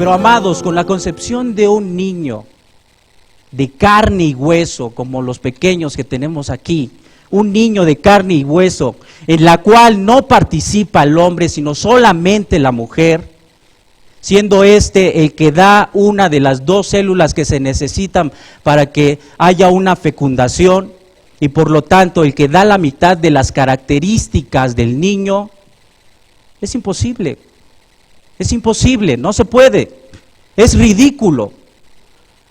Pero amados, con la concepción de un niño de carne y hueso, como los pequeños que tenemos aquí, un niño de carne y hueso, en la cual no participa el hombre, sino solamente la mujer, siendo este el que da una de las dos células que se necesitan para que haya una fecundación, y por lo tanto el que da la mitad de las características del niño, es imposible, no se puede, es ridículo.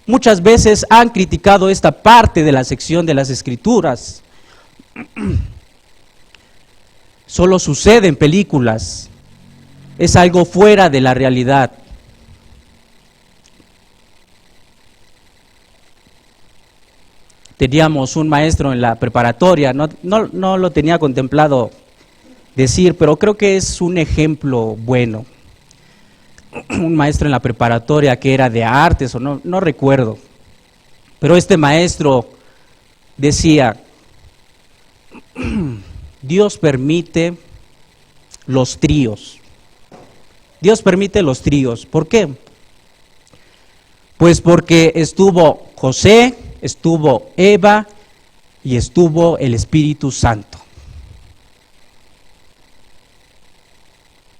Muchas veces han criticado esta parte de la sección de las Escrituras. Solo sucede en películas, es algo fuera de la realidad. Teníamos un maestro en la preparatoria, no lo tenía contemplado decir, pero creo que es un ejemplo bueno. Un maestro en la preparatoria que era de artes o no recuerdo, pero este maestro decía: Dios permite los tríos. Dios permite los tríos. ¿Por qué? Pues porque estuvo José, estuvo Eva y estuvo el Espíritu Santo.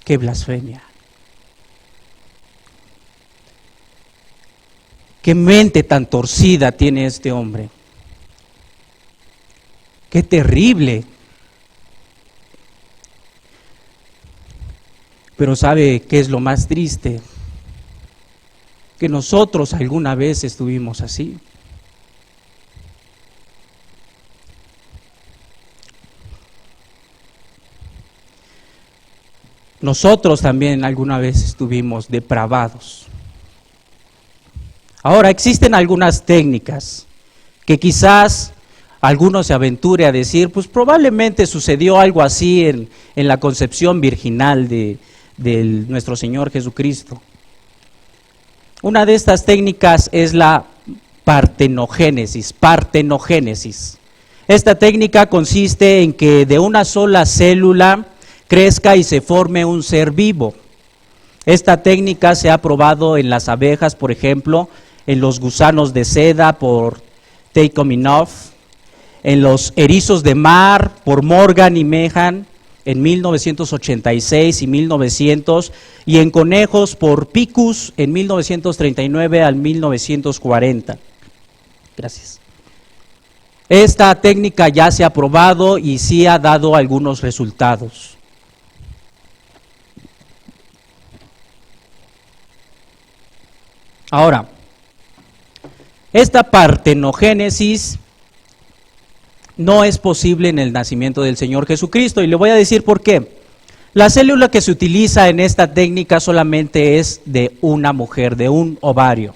¡Qué blasfemia! ¡Qué mente tan torcida tiene este hombre! ¡Qué terrible! Pero ¿sabe qué es lo más triste? Que nosotros alguna vez estuvimos así. Nosotros también alguna vez estuvimos depravados. Ahora, existen algunas técnicas que quizás alguno se aventure a decir, pues probablemente sucedió algo así en la concepción virginal de nuestro Señor Jesucristo. Una de estas técnicas es la partenogénesis. Esta técnica consiste en que de una sola célula crezca y se forme un ser vivo. Esta técnica se ha probado en las abejas, por ejemplo, en los gusanos de seda por Teikominov, en los erizos de mar por Morgan y Mehan en 1986 y 1900, y en conejos por Picus en 1939 al 1940. Gracias. Esta técnica ya se ha probado y sí ha dado algunos resultados. Ahora, esta partenogénesis no es posible en el nacimiento del Señor Jesucristo, y le voy a decir por qué. La célula que se utiliza en esta técnica solamente es de una mujer, de un ovario,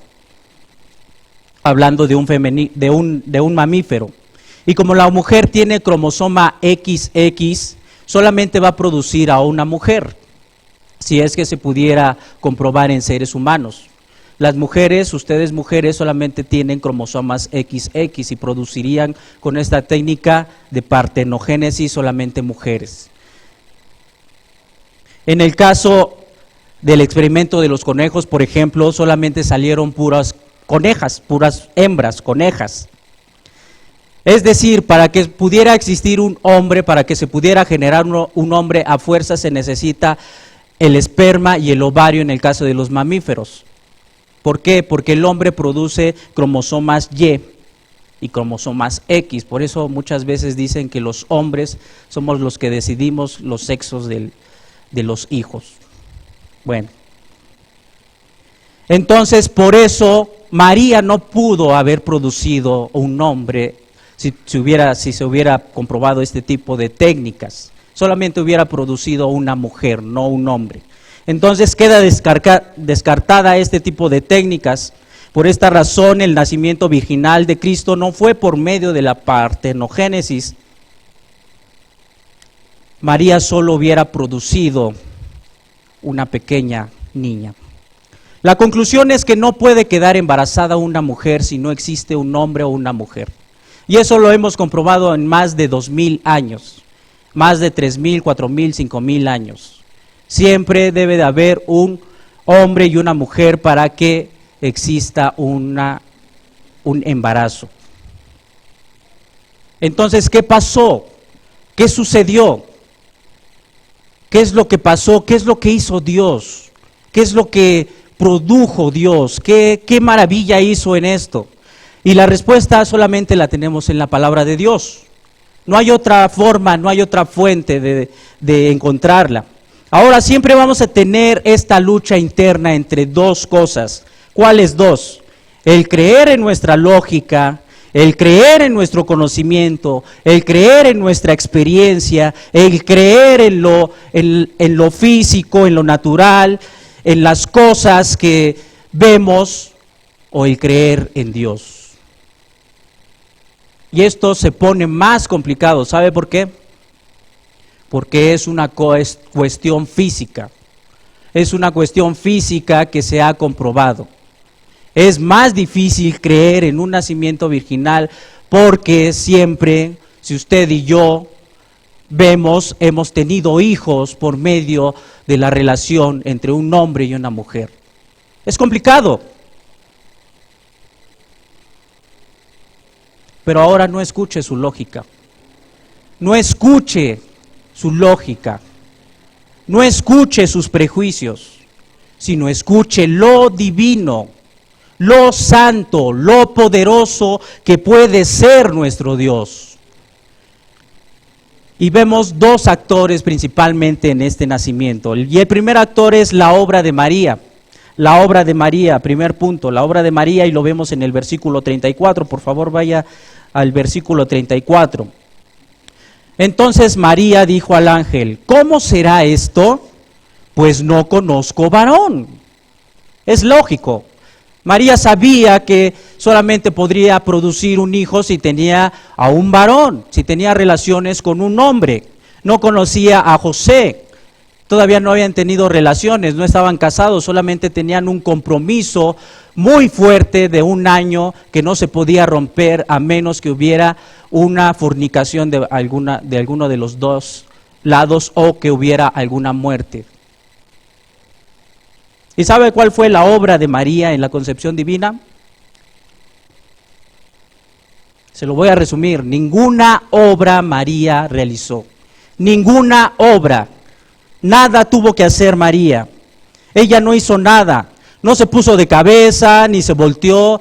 hablando de un mamífero. Y como la mujer tiene cromosoma XX, solamente va a producir a una mujer, si es que se pudiera comprobar en seres humanos. Las mujeres, ustedes mujeres, solamente tienen cromosomas XX y producirían con esta técnica de partenogénesis solamente mujeres. En el caso del experimento de los conejos, por ejemplo, solamente salieron puras conejas, puras hembras, conejas. Es decir, para que pudiera existir un hombre, para que se pudiera generar un hombre, a fuerza se necesita el esperma y el ovario en el caso de los mamíferos. ¿Por qué? Porque el hombre produce cromosomas Y y cromosomas X. Por eso muchas veces dicen que los hombres somos los que decidimos los sexos de los hijos. Bueno, entonces por eso María no pudo haber producido un hombre si se hubiera comprobado este tipo de técnicas. Solamente hubiera producido una mujer, no un hombre. Entonces queda descartada este tipo de técnicas. Por esta razón, el nacimiento virginal de Cristo no fue por medio de la partenogénesis. María solo hubiera producido una pequeña niña. La conclusión es que no puede quedar embarazada una mujer si no existe un hombre o una mujer. Y eso lo hemos comprobado en más de 2000 años, más de 3000, 4000, 5000 años. Siempre debe de haber un hombre y una mujer para que exista un embarazo. Entonces, ¿qué pasó? ¿Qué sucedió? ¿Qué es lo que pasó? ¿Qué es lo que hizo Dios? ¿Qué es lo que produjo Dios? ¿Qué maravilla hizo en esto? Y la respuesta solamente la tenemos en la palabra de Dios. No hay otra forma, no hay otra fuente de encontrarla. Ahora siempre vamos a tener esta lucha interna entre dos cosas. ¿Cuáles dos? El creer en nuestra lógica, el creer en nuestro conocimiento, el creer en nuestra experiencia, el creer en lo físico, en lo natural, en las cosas que vemos, o el creer en Dios. Y esto se pone más complicado. ¿Sabe por qué? Porque es una cuestión física. Es una cuestión física que se ha comprobado. Es más difícil creer en un nacimiento virginal porque siempre, si usted y yo vemos, hemos tenido hijos por medio de la relación entre un hombre y una mujer. Es complicado. Pero ahora no escuche su lógica. No escuche su lógica. No escuche sus prejuicios, sino escuche lo divino, lo santo, lo poderoso que puede ser nuestro Dios. Y vemos dos actores principalmente en este nacimiento. Y el primer actor es la obra de María. La obra de María, primer punto, la obra de María, y lo vemos en el versículo 34. Por favor, vaya al versículo 34. Entonces María dijo al ángel: ¿cómo será esto? Pues no conozco varón. Es lógico. María sabía que solamente podría producir un hijo si tenía a un varón, si tenía relaciones con un hombre. No conocía a José. Todavía no habían tenido relaciones, no estaban casados, solamente tenían un compromiso muy fuerte de 1 año que no se podía romper a menos que hubiera una fornicación de alguno de los dos lados o que hubiera alguna muerte. ¿Y sabe cuál fue la obra de María en la concepción divina? Se lo voy a resumir. Ninguna obra María realizó. Ninguna obra. Nada tuvo que hacer María. Ella no hizo nada. No se puso de cabeza, ni se volteó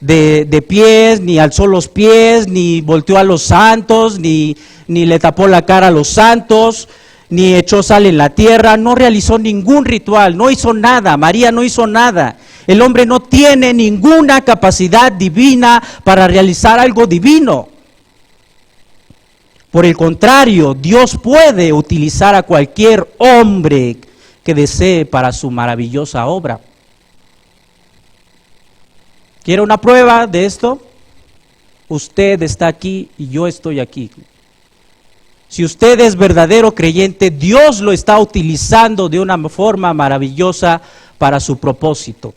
de pies, ni alzó los pies, ni volteó a los santos, ni le tapó la cara a los santos, ni echó sal en la tierra. No realizó ningún ritual, no hizo nada. María no hizo nada. El hombre no tiene ninguna capacidad divina para realizar algo divino. Por el contrario, Dios puede utilizar a cualquier hombre que desee para su maravillosa obra. ¿Quiere una prueba de esto? Usted está aquí y yo estoy aquí. Si usted es verdadero creyente, Dios lo está utilizando de una forma maravillosa para su propósito.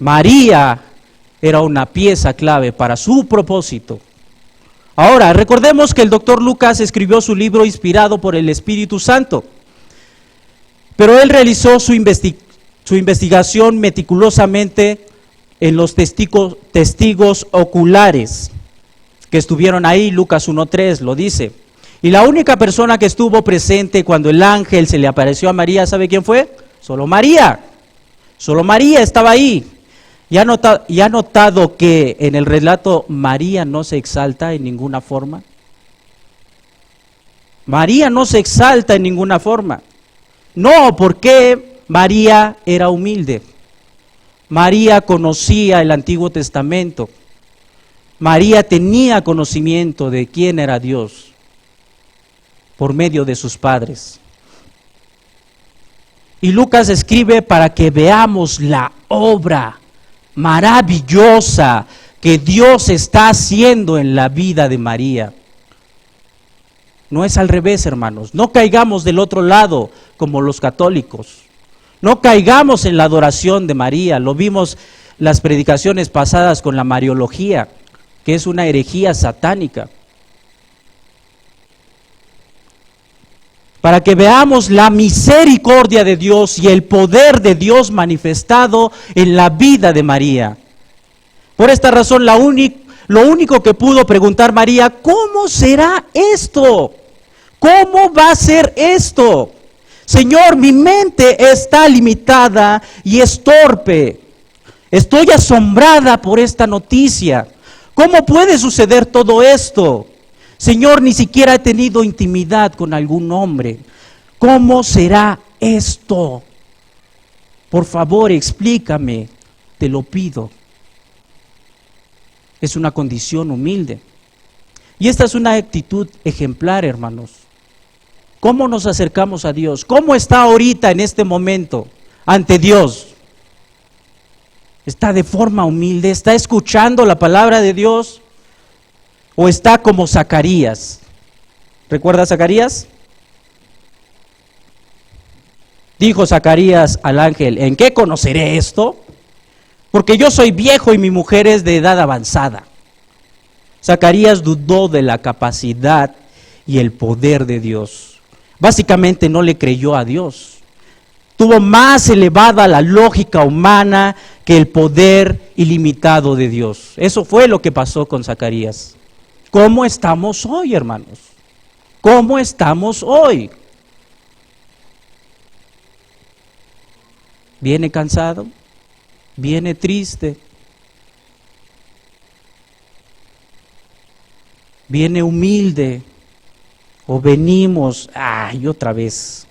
María era una pieza clave para su propósito. Ahora, recordemos que el doctor Lucas escribió su libro inspirado por el Espíritu Santo, pero él realizó su investigación meticulosamente en los testigos oculares que estuvieron ahí. Lucas 1:3 lo dice. Y la única persona que estuvo presente cuando el ángel se le apareció a María, ¿sabe quién fue? Solo María. Solo María estaba ahí. ¿Y ha notado que en el relato María no se exalta en ninguna forma? María no se exalta en ninguna forma. No, porque María era humilde. María conocía el Antiguo Testamento. María tenía conocimiento de quién era Dios por medio de sus padres. Y Lucas escribe para que veamos la obra maravillosa que Dios está haciendo en la vida de María. No es al revés, hermanos. No caigamos del otro lado como los católicos. No caigamos en la adoración de María. Lo vimos las predicaciones pasadas con la mariología, que es una herejía satánica. para que veamos la misericordia de Dios y el poder de Dios manifestado en la vida de María. Por esta razón, lo único que pudo preguntar María, ¿cómo será esto? ¿Cómo va a ser esto? Señor, mi mente está limitada y es torpe. Estoy asombrada por esta noticia. ¿Cómo puede suceder todo esto? Señor, ni siquiera he tenido intimidad con algún hombre. ¿Cómo será esto? Por favor, explícame, te lo pido. Es una condición humilde. Y esta es una actitud ejemplar, hermanos. ¿Cómo nos acercamos a Dios? ¿Cómo está ahorita en este momento ante Dios? ¿Está de forma humilde? ¿Está escuchando la palabra de Dios? ¿O está como Zacarías? ¿Recuerda Zacarías? Dijo Zacarías al ángel, ¿en qué conoceré esto? Porque yo soy viejo y mi mujer es de edad avanzada. Zacarías dudó de la capacidad y el poder de Dios. Básicamente no le creyó a Dios. Tuvo más elevada la lógica humana que el poder ilimitado de Dios. Eso fue lo que pasó con Zacarías. ¿Cómo estamos hoy, hermanos? ¿Cómo estamos hoy? ¿Viene cansado? ¿Viene triste? ¿Viene humilde? ¿O venimos, otra vez?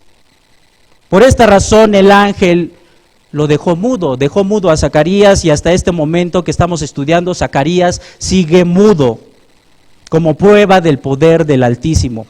Por esta razón el ángel lo dejó mudo a Zacarías, y hasta este momento que estamos estudiando, Zacarías sigue mudo, como prueba del poder del Altísimo.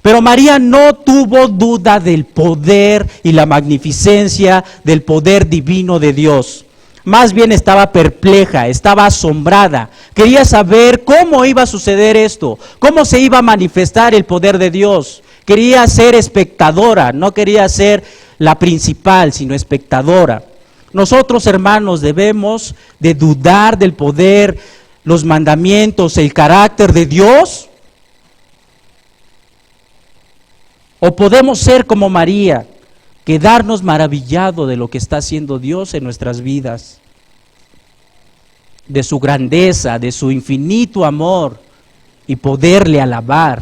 Pero María no tuvo duda del poder y la magnificencia del poder divino de Dios. Más bien estaba perpleja, estaba asombrada. Quería saber cómo iba a suceder esto, cómo se iba a manifestar el poder de Dios. Quería ser espectadora, no quería ser la principal, sino espectadora. Nosotros, hermanos, debemos de dudar del poder, los mandamientos, el carácter de Dios. O podemos ser como María, quedarnos maravillados de lo que está haciendo Dios en nuestras vidas, de su grandeza, de su infinito amor, y poderle alabar.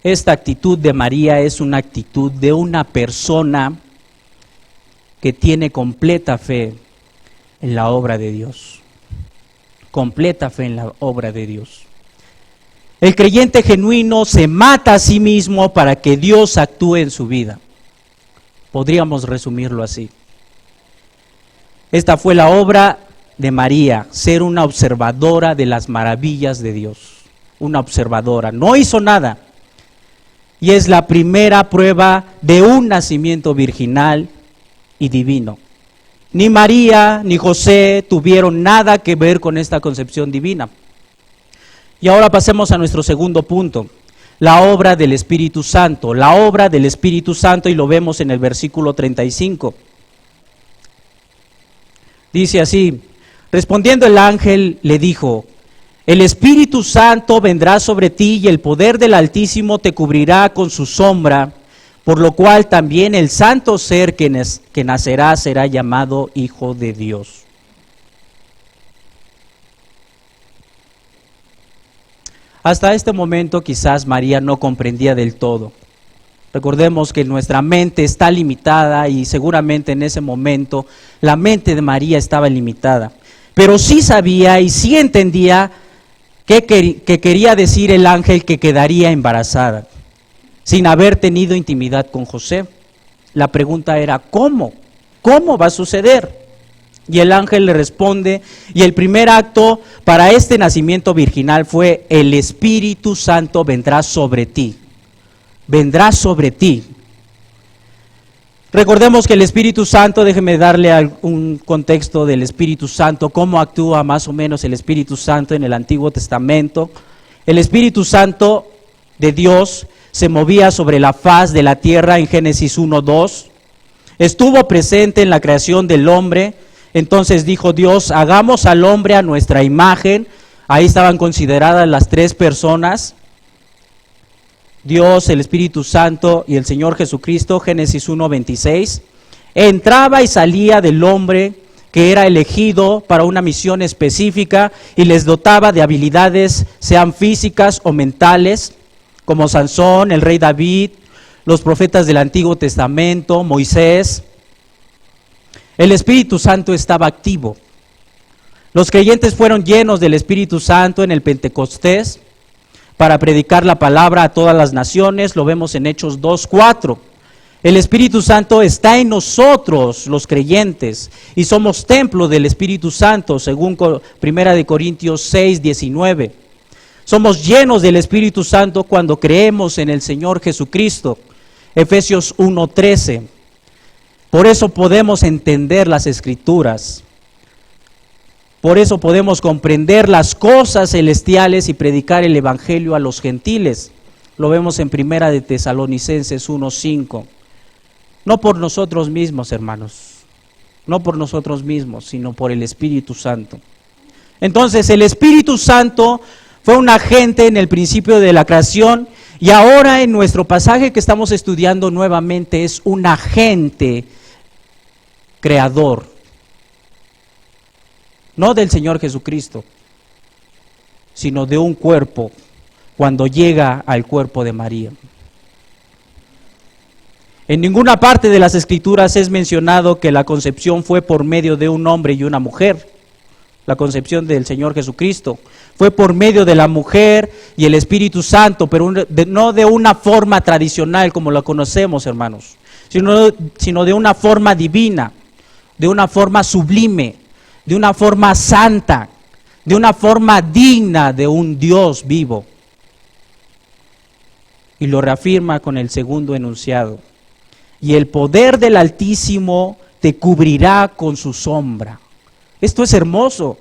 Esta actitud de María es una actitud de una persona que tiene completa fe en la obra de Dios. Completa fe en la obra de Dios. El creyente genuino se mata a sí mismo para que Dios actúe en su vida. Podríamos resumirlo así. Esta fue la obra de María, ser una observadora de las maravillas de Dios. Una observadora, no hizo nada. Y es la primera prueba de un nacimiento virginal y divino. Ni María ni José tuvieron nada que ver con esta concepción divina. Y ahora pasemos a nuestro segundo punto, la obra del Espíritu Santo. La obra del Espíritu Santo, y lo vemos en el versículo 35. Dice así: respondiendo el ángel le dijo: el Espíritu Santo vendrá sobre ti y el poder del Altísimo te cubrirá con su sombra, por lo cual también el santo ser que nacerá será llamado Hijo de Dios. Hasta este momento quizás María no comprendía del todo. Recordemos que nuestra mente está limitada, y seguramente en ese momento la mente de María estaba limitada. Pero sí sabía y sí entendía que quería decir el ángel que quedaría embarazada, sin haber tenido intimidad con José. La pregunta era, ¿cómo? ¿Cómo va a suceder? Y el ángel le responde, y el primer acto para este nacimiento virginal fue: el Espíritu Santo vendrá sobre ti. Vendrá sobre ti. Recordemos que el Espíritu Santo, déjeme darle un contexto del Espíritu Santo, cómo actúa más o menos el Espíritu Santo en el Antiguo Testamento. El Espíritu Santo de Dios se movía sobre la faz de la tierra en Génesis 1:2. Estuvo presente en la creación del hombre Entonces dijo Dios, hagamos al hombre a nuestra imagen. Ahí estaban consideradas las tres personas, Dios, el Espíritu Santo y el Señor Jesucristo. Génesis 1:26. Entraba y salía del hombre que era elegido para una misión específica y les dotaba de habilidades, sean físicas o mentales, como Sansón, el rey David, los profetas del Antiguo Testamento, Moisés. El Espíritu Santo estaba activo. Los creyentes fueron llenos del Espíritu Santo en el Pentecostés para predicar la palabra a todas las naciones. Lo vemos en Hechos 2:4. El Espíritu Santo está en nosotros, los creyentes, y somos templo del Espíritu Santo, según 1 Corintios 6:19. Somos llenos del Espíritu Santo cuando creemos en el Señor Jesucristo. Efesios 1:13. Por eso podemos entender las Escrituras. Por eso podemos comprender las cosas celestiales y predicar el Evangelio a los gentiles. Lo vemos en 1 de Tesalonicenses 1:5. No por nosotros mismos, hermanos. No por nosotros mismos, sino por el Espíritu Santo. Entonces, el Espíritu Santo fue un agente en el principio de la creación y ahora en nuestro pasaje que estamos estudiando nuevamente es un agente creador. No del Señor Jesucristo, sino de un cuerpo, cuando llega al cuerpo de María. En ninguna parte de las Escrituras es mencionado que la concepción fue por medio de un hombre y una mujer. La concepción del Señor Jesucristo fue por medio de la mujer y el Espíritu Santo, pero no de una forma tradicional como la conocemos, hermanos, sino de una forma divina, de una forma sublime, de una forma santa, de una forma digna de un Dios vivo. Y lo reafirma con el segundo enunciado. Y el poder del Altísimo te cubrirá con su sombra. Esto es hermoso,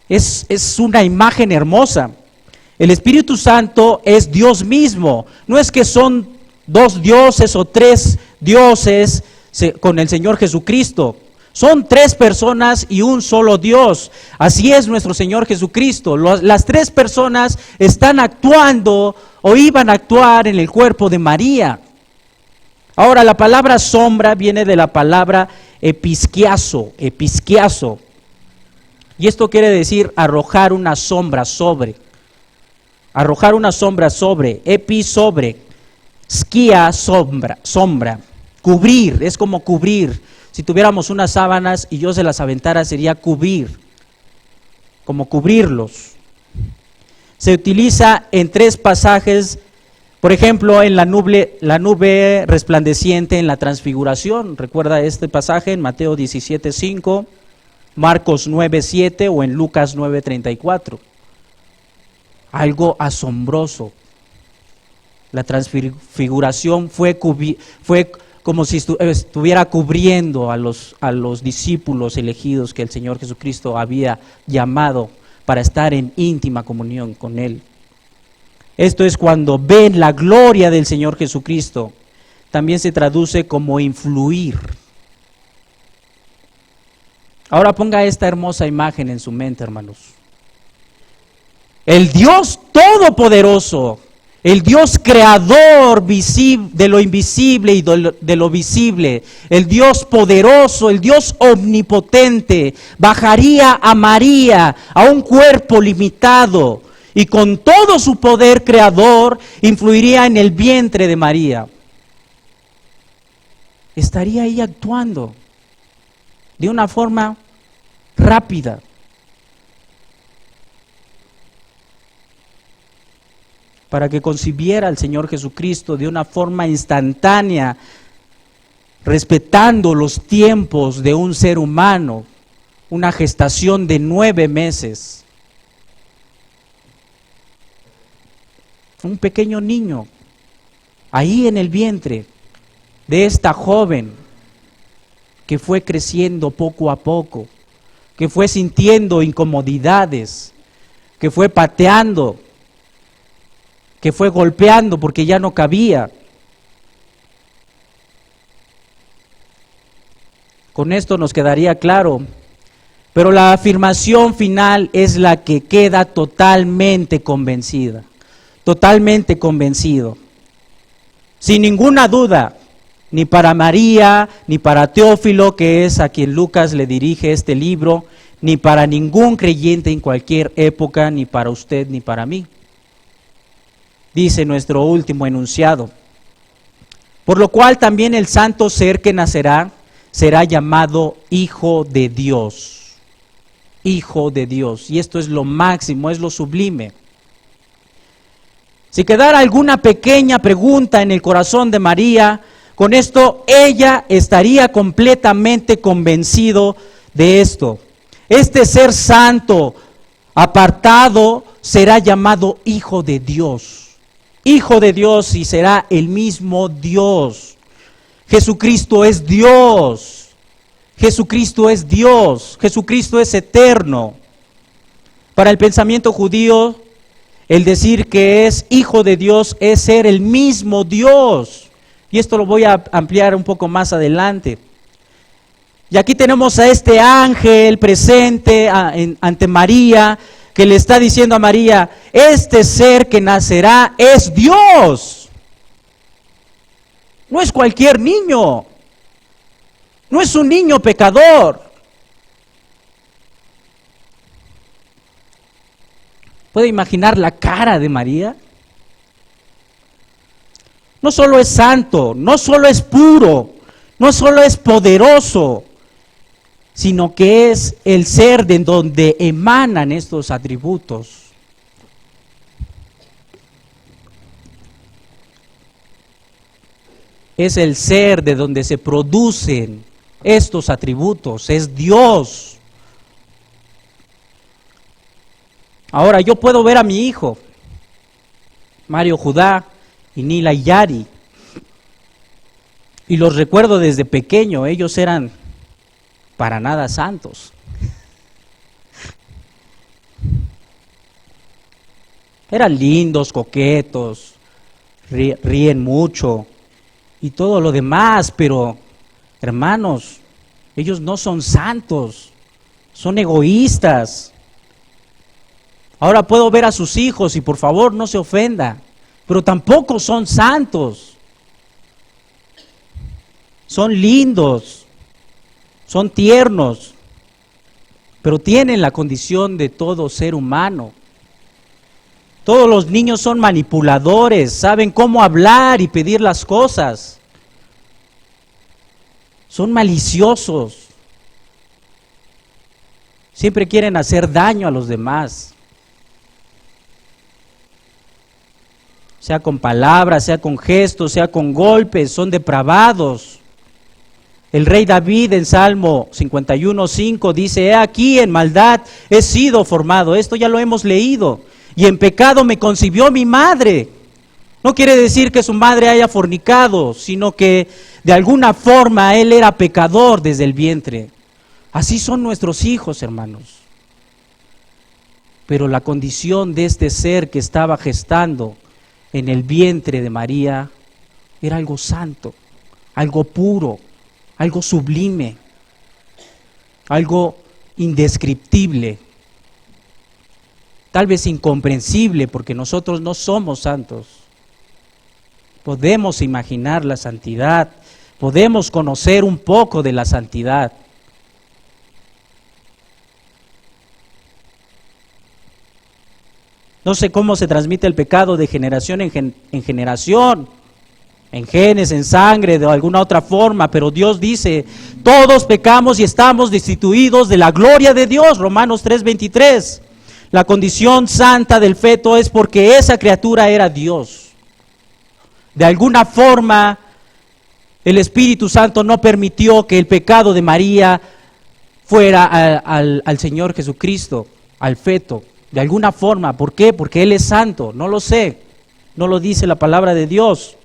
es una imagen hermosa. El Espíritu Santo es Dios mismo, no es que son dos dioses o tres dioses con el Señor Jesucristo. Son tres personas y un solo Dios. Así es nuestro Señor Jesucristo. Las tres personas están actuando o iban a actuar en el cuerpo de María. Ahora, la palabra sombra viene de la palabra episquiazo. Y esto quiere decir arrojar una sombra sobre. Arrojar una sombra sobre. Epi, sobre. Skia, sombra. Cubrir, es como cubrir. Si tuviéramos unas sábanas y yo se las aventara, sería cubrir, como cubrirlos. Se utiliza en tres pasajes, por ejemplo, en la nube resplandeciente en la transfiguración. Recuerda este pasaje en Mateo 17:5, Marcos 9:7 o en Lucas 9:34. Algo asombroso. La transfiguración fue como si estuviera cubriendo a los discípulos elegidos que el Señor Jesucristo había llamado para estar en íntima comunión con Él. Esto es cuando ven la gloria del Señor Jesucristo. También se traduce como influir. Ahora ponga esta hermosa imagen en su mente, hermanos. El Dios Todopoderoso, el Dios creador de lo invisible y de lo visible, el Dios poderoso, el Dios omnipotente, bajaría a María, a un cuerpo limitado, y con todo su poder creador influiría en el vientre de María. Estaría ahí actuando de una forma rápida. Para que concibiera al Señor Jesucristo de una forma instantánea, respetando los tiempos de un ser humano, una gestación de 9 meses. Un pequeño niño, ahí en el vientre de esta joven, que fue creciendo poco a poco, que fue sintiendo incomodidades, que fue pateando, que fue golpeando porque ya no cabía. Con esto nos quedaría claro Pero la afirmación final es la que queda totalmente convencida, totalmente convencido. Sin ninguna duda, ni para María, ni para Teófilo, que es a quien Lucas le dirige este libro, ni para ningún creyente en cualquier época, ni para usted, ni para mí. Dice nuestro último enunciado: por lo cual también el santo ser que nacerá será llamado Hijo de Dios. Hijo de Dios. Y esto es lo máximo, es lo sublime. Si quedara alguna pequeña pregunta en el corazón de María, con esto ella estaría completamente convencido de esto. Este ser santo, apartado, será llamado Hijo de Dios. Hijo de Dios, y será el mismo Dios. Jesucristo es Dios. Jesucristo es Dios. Jesucristo es eterno. Para el pensamiento judío, el decir que es Hijo de Dios es ser el mismo Dios. Y esto lo voy a ampliar un poco más adelante. Y aquí tenemos a este ángel presente ante María, que le está diciendo a María: este ser que nacerá es Dios. No es cualquier niño. No es un niño pecador. ¿Puede imaginar la cara de María? No solo es santo, no solo es puro, no solo es poderoso, sino que es el ser de donde emanan estos atributos. Es el ser de donde se producen estos atributos, es Dios. Ahora yo puedo ver a mi hijo, Mario Judá y Nila Yari, y los recuerdo desde pequeño. Ellos eran para nada santos. Eran lindos, coquetos, ríen mucho y todo lo demás, pero hermanos, ellos no son santos, son egoístas. Ahora puedo ver a sus hijos y por favor no se ofenda, pero tampoco son santos. Son lindos, son tiernos, pero tienen la condición de todo ser humano. Todos los niños son manipuladores, saben cómo hablar y pedir las cosas. Son maliciosos. Siempre quieren hacer daño a los demás. Sea con palabras, sea con gestos, sea con golpes, son depravados. El rey David en Salmo 51:5 dice: he aquí en maldad he sido formado. Esto ya lo hemos leído. Y en pecado me concibió mi madre. No quiere decir que su madre haya fornicado, sino que de alguna forma él era pecador desde el vientre. Así son nuestros hijos, hermanos. Pero la condición de este ser que estaba gestando en el vientre de María era algo santo, algo puro, algo sublime, algo indescriptible, tal vez incomprensible, porque nosotros no somos santos. Podemos imaginar la santidad, podemos conocer un poco de la santidad. No sé cómo se transmite el pecado de generación en generación, en genes, en sangre, de alguna otra forma, pero Dios dice: todos pecamos y estamos destituidos de la gloria de Dios, Romanos 3:23. La condición santa del feto es porque esa criatura era Dios. De alguna forma, el Espíritu Santo no permitió que el pecado de María fuera al Señor Jesucristo, al feto. De alguna forma, ¿por qué? Porque Él es santo, no lo sé, no lo dice la palabra de Dios.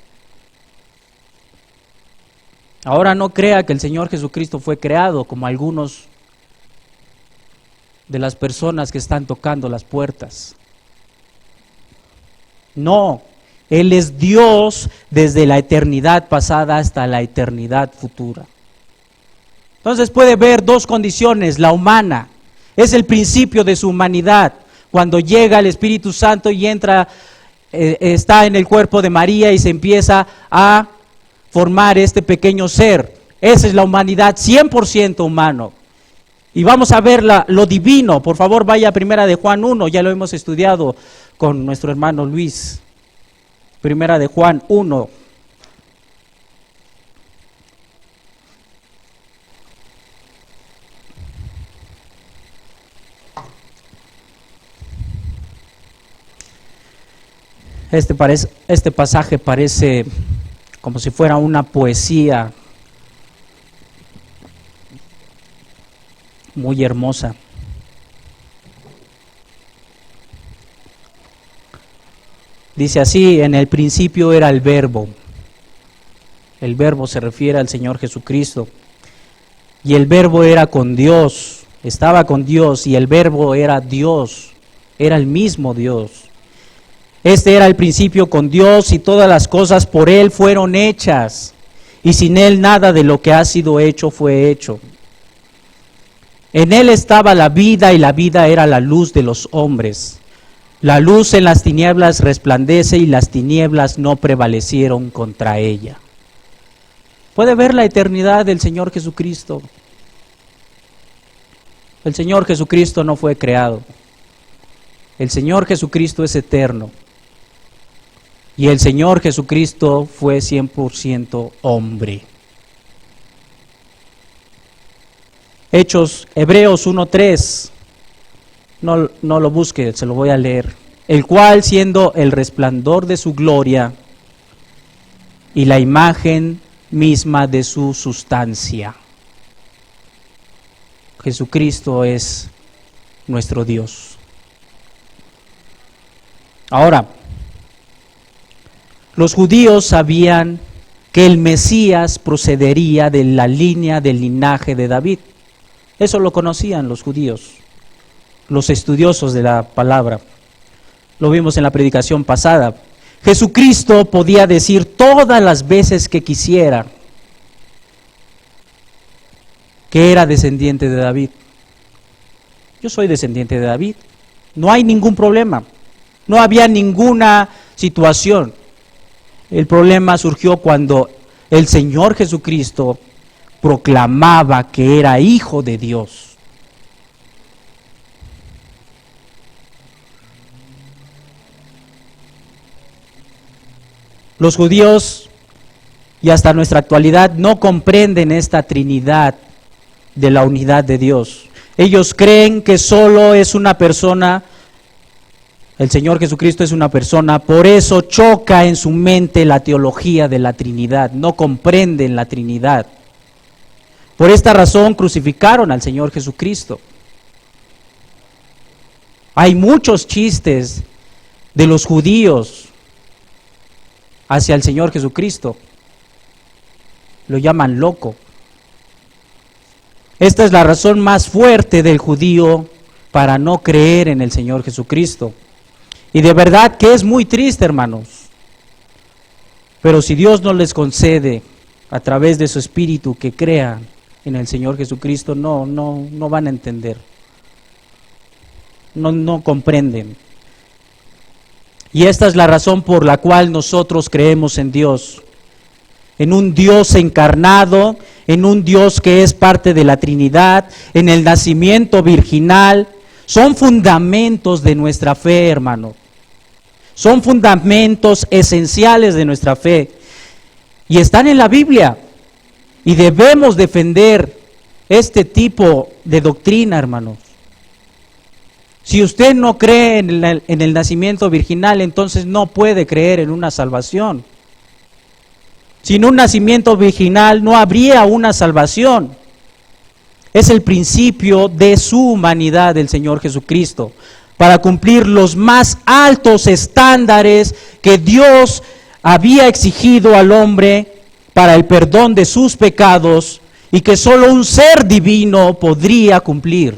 Ahora no crea que el Señor Jesucristo fue creado como algunos de las personas que están tocando las puertas. No, Él es Dios desde la eternidad pasada hasta la eternidad futura. Entonces puede ver dos condiciones: la humana, Es el principio de su humanidad. Cuando llega el Espíritu Santo y entra, está en el cuerpo de María y se empieza a formar este pequeño ser. Esa es la humanidad, 100% humano. Y vamos a ver lo divino. Por favor, vaya a Primera de Juan 1, ya lo hemos estudiado con nuestro hermano Luis. Primera de Juan 1. Este pasaje parece como si fuera una poesía muy hermosa. Dice así: en el principio era el Verbo. El Verbo se refiere al Señor Jesucristo. Y el Verbo era con Dios, estaba con Dios, y el Verbo era Dios, era el mismo Dios. Este era el principio con Dios, y todas las cosas por Él fueron hechas, y sin Él nada de lo que ha sido hecho fue hecho. En Él estaba la vida, y la vida era la luz de los hombres. La luz en las tinieblas resplandece, y las tinieblas no prevalecieron contra ella. Puede ver la eternidad del Señor Jesucristo. El Señor Jesucristo no fue creado. El Señor Jesucristo es eterno. Y el Señor Jesucristo fue 100% hombre. Hebreos 1:3. No lo busque, se lo voy a leer. El cual, siendo el resplandor de su gloria y la imagen misma de su sustancia. Jesucristo es nuestro Dios. Ahora, los judíos sabían que el Mesías procedería de la línea del linaje de David. Eso lo conocían los judíos, los estudiosos de la palabra. Lo vimos en la predicación pasada. Jesucristo podía decir todas las veces que quisiera que era descendiente de David. Yo soy descendiente de David. No hay ningún problema. No había ninguna situación. El problema surgió cuando el Señor Jesucristo proclamaba que era hijo de Dios. Los judíos, y hasta nuestra actualidad, no comprenden esta Trinidad de la unidad de Dios. Ellos creen que solo es una persona. El Señor Jesucristo es una persona, por eso choca en su mente la teología de la Trinidad, no comprenden la Trinidad. Por esta razón crucificaron al Señor Jesucristo. Hay muchos chistes de los judíos hacia el Señor Jesucristo. Lo llaman loco. Esta es la razón más fuerte del judío para no creer en el Señor Jesucristo. Y de verdad que es muy triste, hermanos. Pero si Dios no les concede a través de su Espíritu que crean en el Señor Jesucristo, no van a entender. No comprenden. Y esta es la razón por la cual nosotros creemos en Dios. En un Dios encarnado, en un Dios que es parte de la Trinidad, en el nacimiento virginal. Son fundamentos de nuestra fe, hermano. Son fundamentos esenciales de nuestra fe. Y están en la Biblia. Y debemos defender este tipo de doctrina, hermanos. Si usted no cree en el nacimiento virginal, entonces no puede creer en una salvación. Sin un nacimiento virginal no habría una salvación. Es el principio de su humanidad del Señor Jesucristo, para cumplir los más altos estándares que Dios había exigido al hombre para el perdón de sus pecados y que solo un ser divino podría cumplir,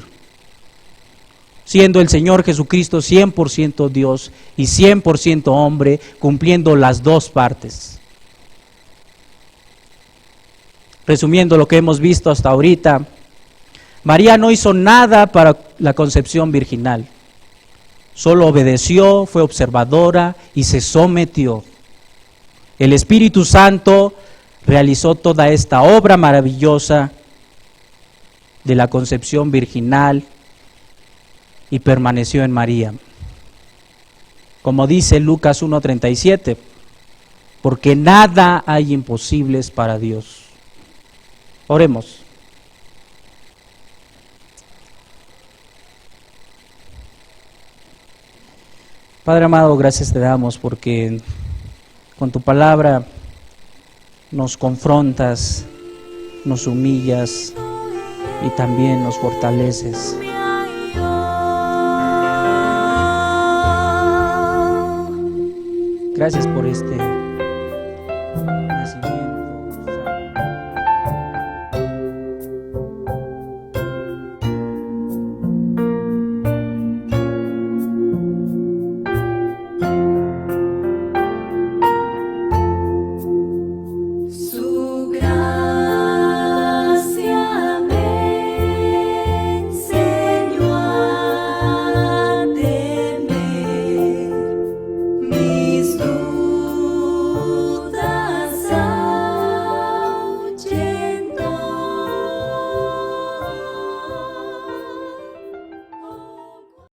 siendo el Señor Jesucristo 100% Dios y 100% hombre, cumpliendo las dos partes. Resumiendo lo que hemos visto hasta ahorita, María no hizo nada para la concepción virginal. Solo obedeció, fue observadora y se sometió. El Espíritu Santo realizó toda esta obra maravillosa de la concepción virginal y permaneció en María. Como dice Lucas 1:37, porque nada hay imposibles para Dios. Oremos. Padre amado, gracias te damos porque con tu palabra nos confrontas, nos humillas y también nos fortaleces. Gracias por este